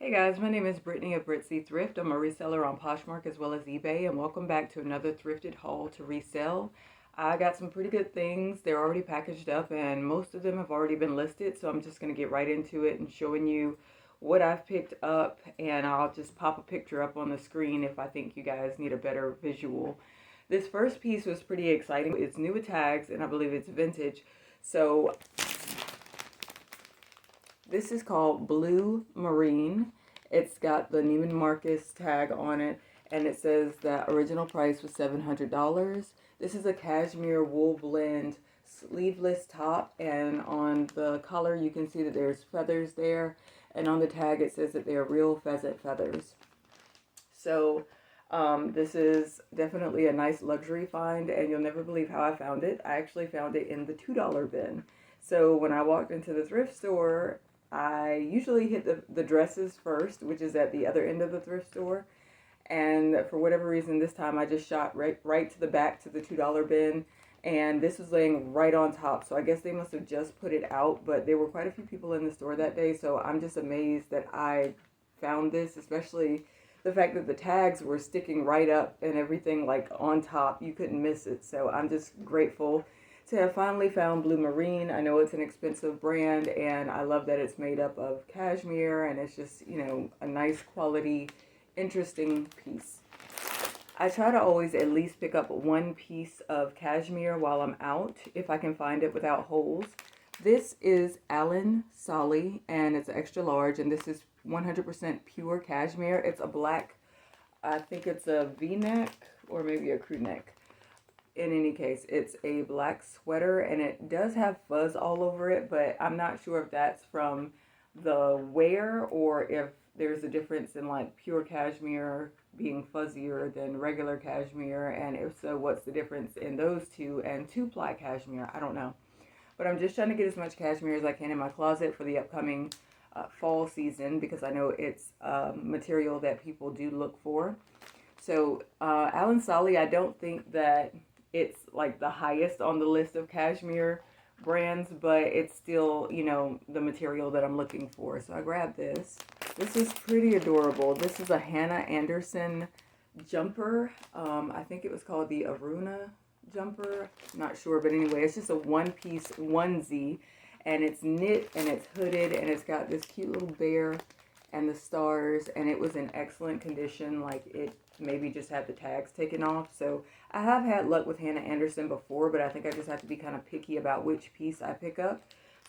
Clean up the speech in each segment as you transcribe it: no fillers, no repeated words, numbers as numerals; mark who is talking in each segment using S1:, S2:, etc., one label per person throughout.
S1: Hey guys, my name is Brittany of Thrift. I'm a reseller on Poshmark as well as eBay, and welcome back to another thrifted haul to resell. I got some pretty good things. They're already packaged up and most of them have already been listed, so I'm just going to get right into it and showing you what I've picked up, and I'll just pop a picture up on the screen if I think you guys need a better visual. This first piece was pretty exciting. It's new with tags and I believe it's vintage. So this is called Blumarine. It's got the Neiman Marcus tag on it, and it says that original price was $700. This is a cashmere wool blend sleeveless top, and on the collar you can see that there's feathers there, and on the tag it says that they're real pheasant feathers. So this is definitely a nice luxury find, and you'll never believe how I found it. I actually found it in the $2 bin. So when I walked into the thrift store, I usually hit the dresses first, which is at the other end of the thrift store. And for whatever reason, this time I just shot right to the back to the $2 bin. And this was laying right on top. So I guess they must have just put it out. But there were quite a few people in the store that day. So I'm just amazed that I found this, especially the fact that the tags were sticking right up and everything like on top. You couldn't miss it. So I'm just grateful to have finally found Blumarine. I know it's an expensive brand, and I love that it's made up of cashmere, and it's just, a nice quality, interesting piece. I try to always at least pick up one piece of cashmere while I'm out, if I can find it without holes. This is Allen Solly, and it's extra large, and this is 100% pure cashmere. It's a black, I think it's a V-neck, or maybe a crew neck. In any case, it's a black sweater, and it does have fuzz all over it, but I'm not sure if that's from the wear or if there's a difference in like pure cashmere being fuzzier than regular cashmere, and if so, what's the difference in those two and two-ply cashmere? I don't know. But I'm just trying to get as much cashmere as I can in my closet for the upcoming fall season, because I know it's material that people do look for. So Allen Solly, I don't think that it's like the highest on the list of cashmere brands, but it's still, the material that I'm looking for. So I grabbed this. This is pretty adorable. This is a Hannah Anderson jumper. I think it was called the Aruna jumper. Not sure, but anyway, it's just a one-piece onesie, and it's knit and it's hooded, and it's got this cute little bear and the stars, and it was in excellent condition. Like, it maybe just had the tags taken off. So I have had luck with Hannah Anderson before, but I think I just have to be kind of picky about which piece I pick up.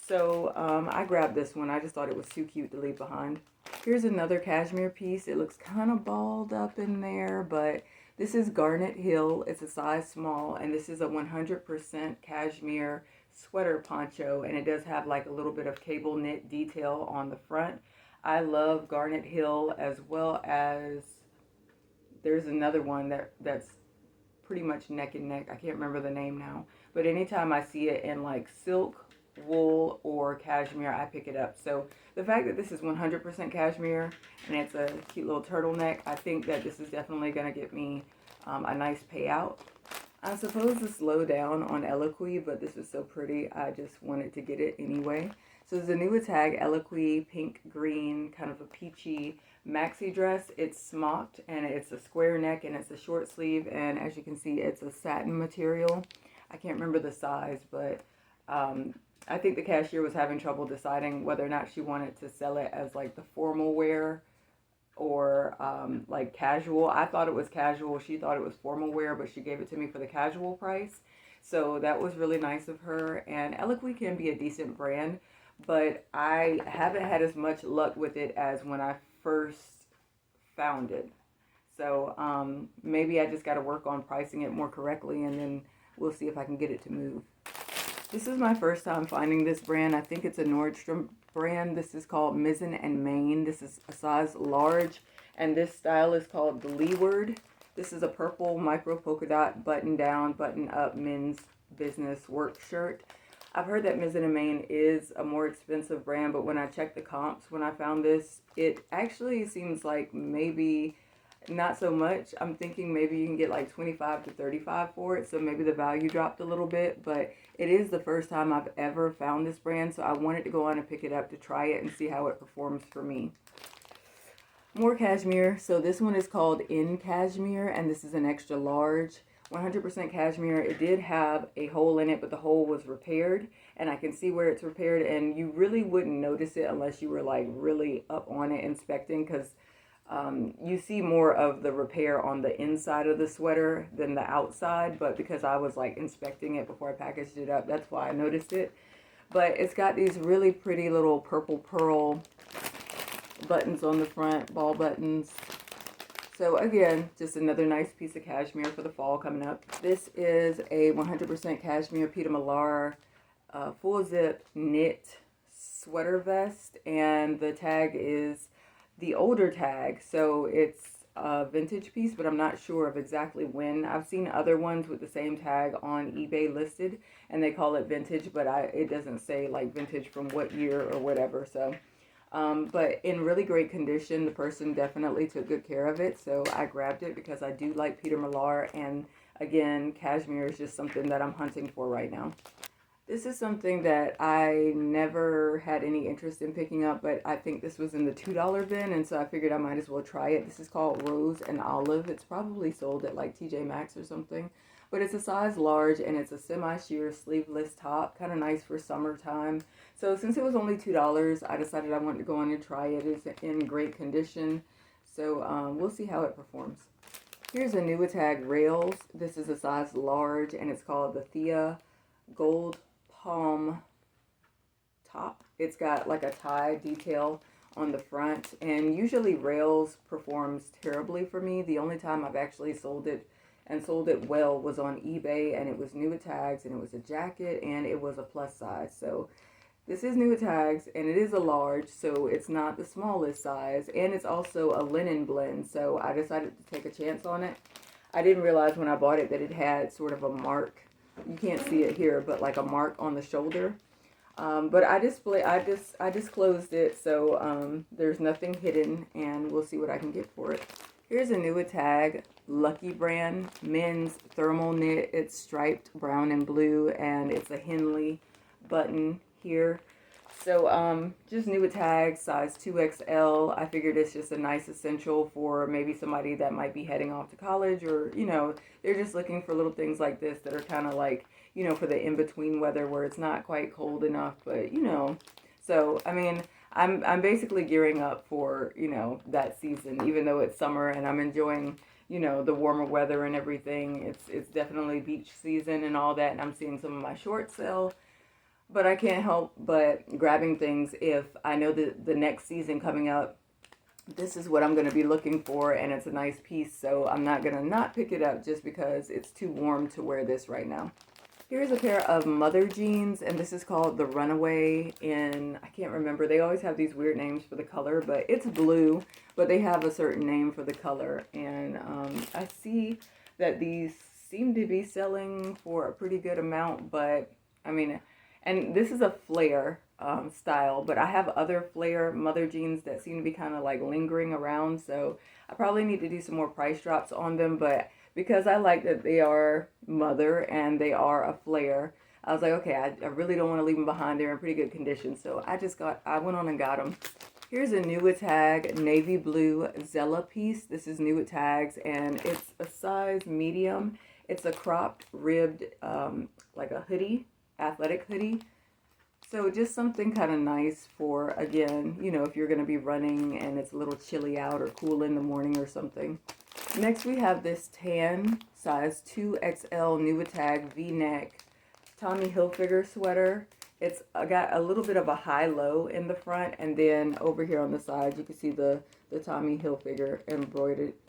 S1: So I grabbed this one. I just thought it was too cute to leave behind. Here's another cashmere piece. It looks kind of balled up in there, but this is Garnet Hill. It's a size small, and this is a 100% cashmere sweater poncho, and it does have like a little bit of cable knit detail on the front. I love Garnet Hill, as well as there's another one that's pretty much neck and neck. I can't remember the name now. But anytime I see it in like silk, wool, or cashmere, I pick it up. So the fact that this is 100% cashmere and it's a cute little turtleneck, I think that this is definitely going to get me a nice payout. I'm supposed to slow down on Eloquii, but this is so pretty, I just wanted to get it anyway. So there's a new tag, Eloquii, pink, green, kind of a peachy maxi dress. It's smocked, and it's a square neck, and it's a short sleeve, and as you can see, it's a satin material. I can't remember the size, but I think the cashier was having trouble deciding whether or not she wanted to sell it as like the formal wear or like casual. I thought it was casual. She thought it was formal wear, but she gave it to me for the casual price. So that was really nice of her. And Eloquii can be a decent brand, but I haven't had as much luck with it as when I first found it. So maybe I just got to work on pricing it more correctly, and then we'll see if I can get it to move. This is my first time finding this brand. I think it's a Nordstrom brand. This is called Mizzen and Main. This is a size large, and this style is called the Leeward. This is a purple micro polka dot button down, button up men's business work shirt. I've heard that Mizzen and Main is a more expensive brand, but when I checked the comps when I found this, it actually seems like maybe not so much. I'm thinking maybe you can get like 25 to 35 for it, so maybe the value dropped a little bit, but it is the first time I've ever found this brand, so I wanted to go on and pick it up to try it and see how it performs for me. More cashmere. So this one is called In Cashmere, and this is an extra large. 100% cashmere. It did have a hole in it, but the hole was repaired, and I can see where it's repaired, and you really wouldn't notice it unless you were like really up on it inspecting, because you see more of the repair on the inside of the sweater than the outside, but because I was like inspecting it before I packaged it up, that's why I noticed it. But it's got these really pretty little purple pearl buttons on the front, ball buttons. So again, just another nice piece of cashmere for the fall coming up. This is a 100% cashmere Peter Millar full zip knit sweater vest, and the tag is the older tag, so it's a vintage piece, but I'm not sure of exactly when. I've seen other ones with the same tag on eBay listed, and they call it vintage, but it doesn't say like vintage from what year or whatever. So but in really great condition. The person definitely took good care of it, so I grabbed it because I do like Peter Millar, and again, cashmere is just something that I'm hunting for right now. This is something that I never had any interest in picking up, but I think this was in the $2 bin, and so I figured I might as well try it. This is called Rose and Olive. It's probably sold at like TJ Maxx or something, but it's a size large, and it's a semi-sheer sleeveless top, kind of nice for summertime. So since it was only $2, I decided I wanted to go on and try it. It's in great condition, so we'll see how it performs. Here's a Nuitag Rails. This is a size large, and it's called the Thea Gold Palm top. It's got like a tie detail on the front, and usually Rails performs terribly for me. The only time I've actually sold it and sold it well was on eBay, and it was Nuitags, and it was a jacket, and it was a plus size. So this is Nuitags, and it is a large, so it's not the smallest size, and it's also a linen blend, so I decided to take a chance on it. I didn't realize when I bought it that it had sort of a mark. You can't see it here, but like a mark on the shoulder. But I disclosed it, so there's nothing hidden, and we'll see what I can get for it. Here's a Nuitag Lucky Brand men's thermal knit. It's striped brown and blue, and it's a Henley button here. So just Nuitag size 2XL. I figured it's just a nice essential for maybe somebody that might be heading off to college, or they're just looking for little things like this that are kind of like, for the in-between weather where it's not quite cold enough, but so I mean, I'm basically gearing up for that season, even though it's summer and I'm enjoying the warmer weather and everything. It's definitely beach season and all that, and I'm seeing some of my shorts sell. But I can't help but grabbing things if I know that the next season coming up, this is what I'm going to be looking for, and it's a nice piece, so I'm not going to not pick it up just because it's too warm to wear this right now. Here's a pair of mother jeans, and this is called the Runaway in, I can't remember, they always have these weird names for the color, but it's blue, but they have a certain name for the color, and I see that these seem to be selling for a pretty good amount, but I mean, and this is a flare style, but I have other flare mother jeans that seem to be kind of like lingering around, so I probably need to do some more price drops on them, but because I like that they are mother and they are a flare, I was like, okay, I really don't want to leave them behind. They're in pretty good condition, so I went on and got them. Here's a Nuitag navy blue Zella piece. This is Nuitag's, and it's a size medium. It's a cropped ribbed, like a hoodie, athletic hoodie. So just something kind of nice for, again, if you're going to be running and it's a little chilly out or cool in the morning or something. Next we have this tan size 2XL Nuitag V-neck Tommy Hilfiger sweater. It's got a little bit of a high-low in the front, and then over here on the side you can see the Tommy Hilfiger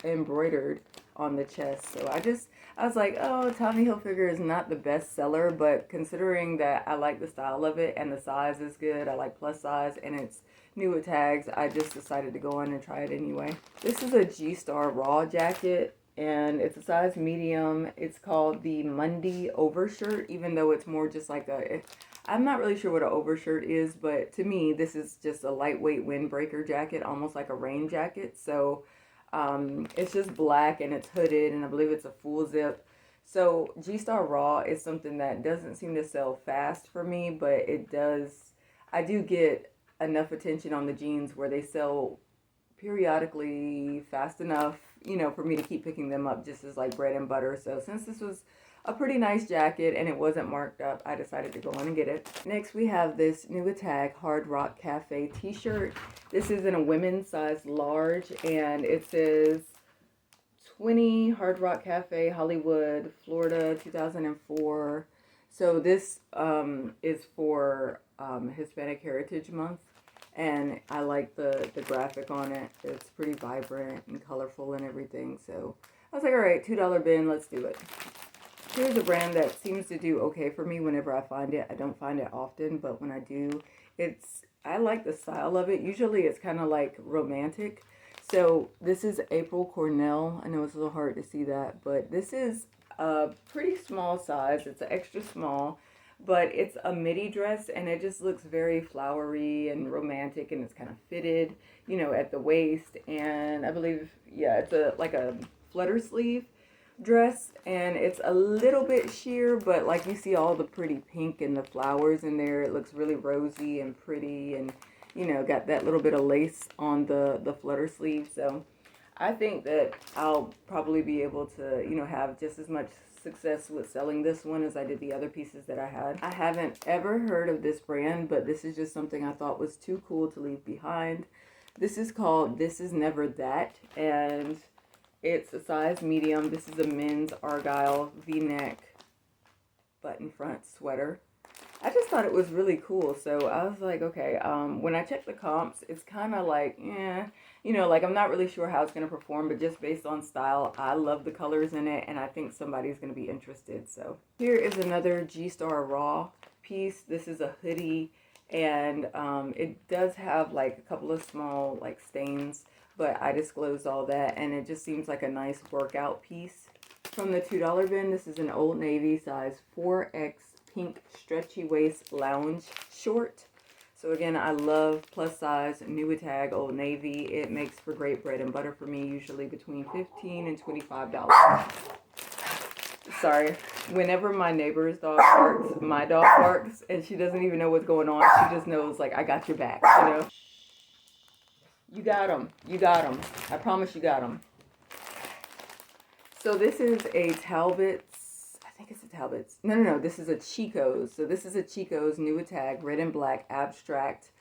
S1: embroidered on the chest. So I was like, oh, Tommy Hilfiger is not the best seller, but considering that I like the style of it and the size is good, I like plus size, and it's Nuitags, I just decided to go on and try it anyway. This is a G-Star Raw jacket, and it's a size medium. It's called the Monday Overshirt, even though it's more just like I'm not really sure what an overshirt is, but to me, this is just a lightweight windbreaker jacket, almost like a rain jacket. So it's just black, and it's hooded, and I believe it's a full zip. So G-Star Raw is something that doesn't seem to sell fast for me, but it does. I do get enough attention on the jeans where they sell periodically fast enough, you know, for me to keep picking them up just as like bread and butter. So since this was a pretty nice jacket and it wasn't marked up, I decided to go on and get it. Next we have this New Attack Hard Rock Cafe t-shirt. This is in a women's size large, and it says 20 Hard Rock Cafe, Hollywood, Florida, 2004. So this is for Hispanic Heritage Month, and I like the graphic on it. It's pretty vibrant and colorful and everything. So I was like, all right, $2 bin, let's do it. Here's a brand that seems to do okay for me whenever I find it. I don't find it often, but when I do, I like the style of it. Usually it's kind of like romantic. So this is April Cornell. I know it's a little hard to see that, but this is a pretty small size. It's an extra small, but it's a midi dress, and it just looks very flowery and romantic, and it's kind of fitted, you know, at the waist. And I believe, yeah, it's like a flutter sleeve dress, and it's a little bit sheer, but like you see all the pretty pink and the flowers in there. It looks really rosy and pretty, and you know, got that little bit of lace on the flutter sleeve. So I think that I'll probably be able to, you know, have just as much success with selling this one as I did the other pieces that I had. I haven't ever heard of this brand, but this is just something I thought was too cool to leave behind. This is called This Is Never That, and it's a size medium. This is a men's Argyle v-neck button front sweater. I just thought it was really cool. So I was like, okay, when I checked the comps, it's kind of like, you know, like I'm not really sure how it's going to perform, but just based on style, I love the colors in it, and I think somebody's going to be interested. So here is another G-Star Raw piece. This is a hoodie, and it does have like a couple of small like stains, but I disclosed all that, and it just seems like a nice workout piece. From the $2 bin, this is an Old Navy size 4X pink stretchy waist lounge short. So again, I love plus size New Attack Old Navy. It makes for great bread and butter for me, usually between $15 and $25. Sorry, whenever my neighbor's dog barks, my dog barks, and she doesn't even know what's going on. She just knows, like, I got your back, you know? You got them. You got them. I promise you got them. So this is a Talbot's. I think it's a Talbot's. No. This is a Chico's. So this is a Chico's New Attack red and black abstract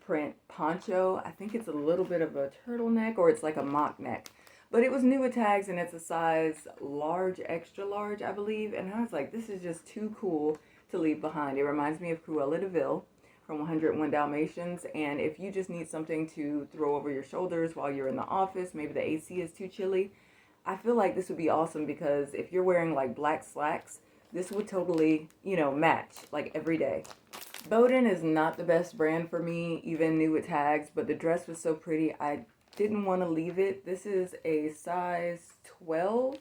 S1: print poncho. I think it's a little bit of a turtleneck, or it's like a mock neck. But it was New Attack's, and it's a size large, extra large, I believe. And I was like, this is just too cool to leave behind. It reminds me of Cruella de Vil from 101 Dalmatians. And if you just need something to throw over your shoulders while you're in the office, maybe the AC is too chilly, I feel like this would be awesome, because if you're wearing like black slacks, this would totally, you know, match like every day. Bowden is not the best brand for me, even New Attack, but the dress was so pretty, I didn't want to leave it. This is a size 12,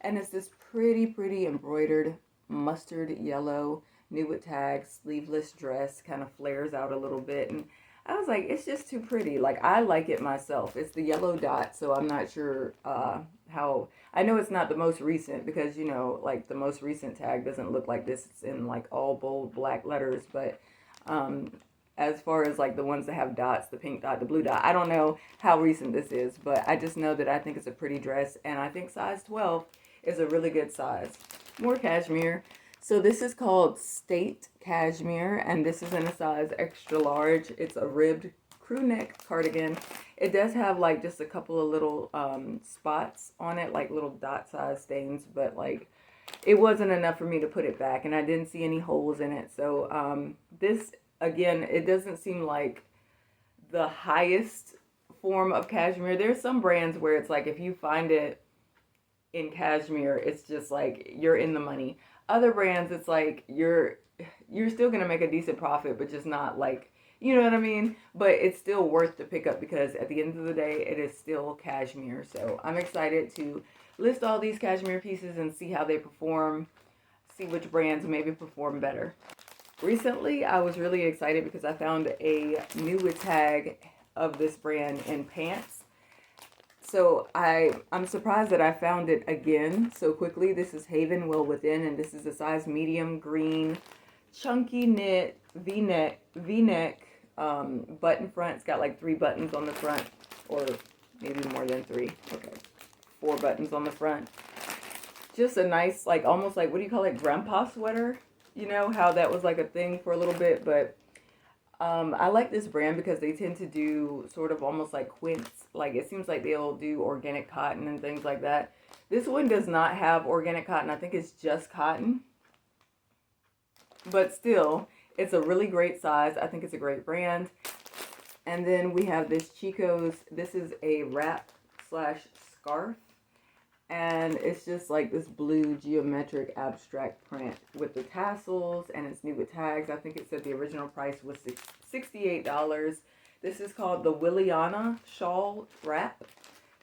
S1: and it's this pretty embroidered mustard yellow New Attack sleeveless dress, kind of flares out a little bit, and I was like, it's just too pretty. Like, I like it myself. It's the yellow dot, so I'm not sure how. I know it's not the most recent, because, you know, like the most recent tag doesn't look like this. It's in like all bold black letters, but as far as like the ones that have dots, the pink dot, the blue dot, I don't know how recent this is, but I just know that I think it's a pretty dress, and I think size 12 is a really good size. More cashmere. So this is called State Cashmere, and this is in a size extra large. It's a ribbed crew neck cardigan. It does have like just a couple of little spots on it, like little dot size stains, but like it wasn't enough for me to put it back, and I didn't see any holes in it. So this, again, it doesn't seem like the highest form of cashmere. There's some brands where it's like if you find it in cashmere, it's just like you're in the money. Other brands, it's like you're still gonna make a decent profit, but just not like, you know what I mean? But it's still worth to pick up, because at the end of the day, it is still cashmere. So I'm excited to list all these cashmere pieces and see how they perform, see which brands maybe perform better. Recently, I was really excited because I found a New tag of this brand in pants. So I'm surprised that I found it again so quickly. This is Haven Well Within, and this is a size medium green, chunky knit V-neck button front. It's got like 3 buttons on the front, or maybe more than 3. Okay, 4 buttons on the front. Just a nice, like, almost like, what do you call it, grandpa sweater? You know how that was like a thing for a little bit, but I like this brand because they tend to do sort of almost like quints. Like, it seems like they'll do organic cotton and things like that. This one does not have organic cotton. I think it's just cotton. But still, it's a really great size. I think it's a great brand. And then we have this Chico's. This is a wrap slash scarf. And it's just like this blue geometric abstract print with the tassels, and it's new with tags. I think it said the original price was $68. This is called the Williana Shawl Wrap.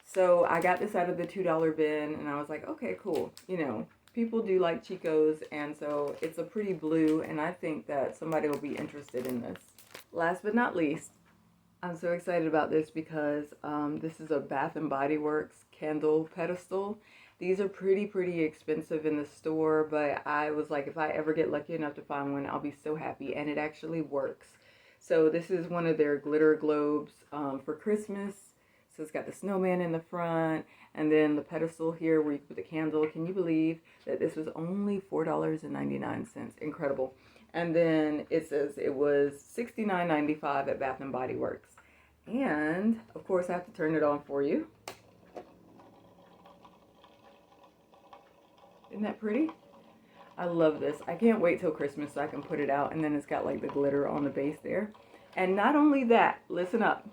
S1: So I got this out of the $2 bin, and I was like, okay, cool. You know, people do like Chico's, and so it's a pretty blue, and I think that somebody will be interested in this. Last but not least, I'm so excited about this because this is a Bath and Body Works candle pedestal. These are pretty expensive in the store, but I was like, if I ever get lucky enough to find one, I'll be so happy, and it actually works. So this is one of their glitter globes for Christmas. So it's got the snowman in the front, and then the pedestal here where you put the candle. Can you believe that this was only $4.99? Incredible. And then it says it was $69.95 at Bath and Body Works. And of course I have to turn it on for you. Isn't that pretty? I love this. I can't wait till Christmas so I can put it out, and then it's got like the glitter on the base there. And not only that, listen up.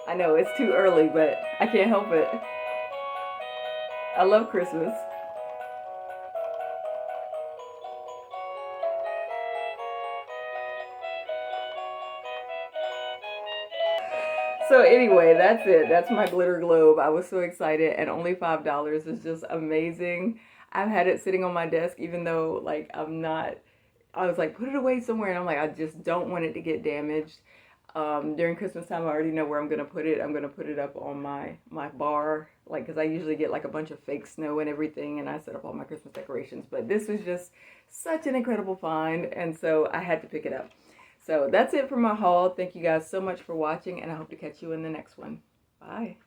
S1: I know it's too early, but I can't help it. I love Christmas. So anyway, that's it. That's my glitter globe. I was so excited, and only $5 is just amazing. I've had it sitting on my desk, even though like I'm not, I was like, put it away somewhere, and I'm like, I just don't want it to get damaged. During Christmas time, I already know where I'm gonna put it. I'm gonna put it up on my bar, like, because I usually get like a bunch of fake snow and everything, and I set up all my Christmas decorations. But this was just such an incredible find, and so I had to pick it up. So that's it for my haul. Thank you guys so much for watching, and I hope to catch you in the next one. Bye.